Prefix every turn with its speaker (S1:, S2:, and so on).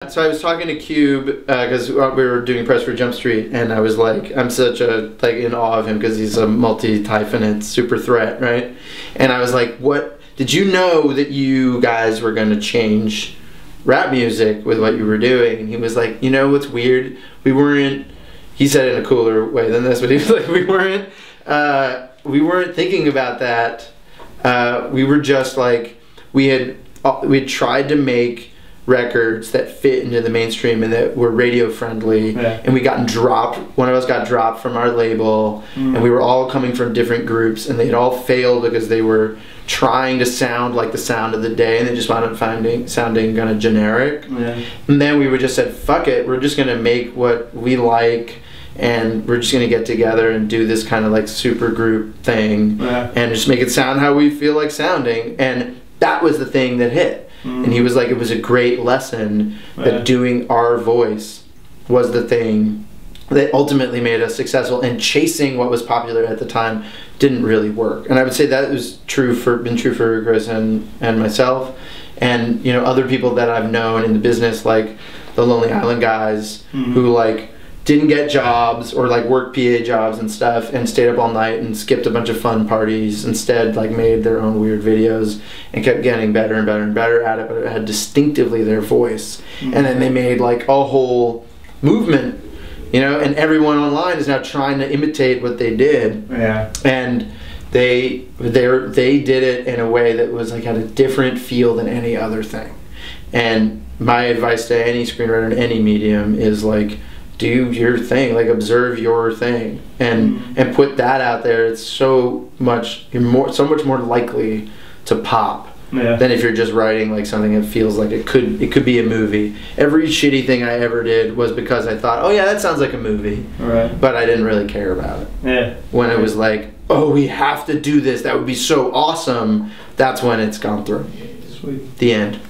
S1: So I was talking to Cube because we were doing press for Jumpstreet, and I was like, I'm such a like in awe of him because he's a multi-hyphenate super threat, right? And I was like, what? Did you know that you guys were going to change rap music with what you were doing? And he was like, you know what's weird? We weren't. He said it in a cooler way than this, but he was like, we weren't thinking about that. We were just like, we had tried to make records that fit into the mainstream and that were radio friendly, and we got dropped. One of us got dropped from our label, and we were all coming from different groups, and they'd all failed because they were trying to sound like the sound of the day, and they just wound up sounding kind of generic. And then we would just said, fuck it, we're just gonna make what we like, and we're just gonna get together and do this kind of like super group thing, and just make it sound how we feel like sounding. And that was the thing that hit. And he was like, it was a great lesson that doing our voice was the thing that ultimately made us successful, and chasing what was popular at the time didn't really work. And I would say that was been true for Chris and myself, and you know, other people that I've known in the business, like the Lonely Island guys, who like didn't get jobs or like worked PA jobs and stuff and stayed up all night and skipped a bunch of fun parties, instead like made their own weird videos and kept getting better and better and better at it, but it had distinctively their voice. And then they made like a whole movement, you know, and everyone online is now trying to imitate what they did. And they did it in a way that was like had a different feel than any other thing. And my advice to any screenwriter in any medium is like, do your thing, like observe your thing, and put that out there. It's so much more likely to pop than if you're just writing like something that feels like it could be a movie. Every shitty thing I ever did was because I thought, oh yeah, that sounds like a movie, but I didn't really care about it. When it was like, oh, we have to do this, that would be so awesome, that's when it's gone through.
S2: Sweet.
S1: The end.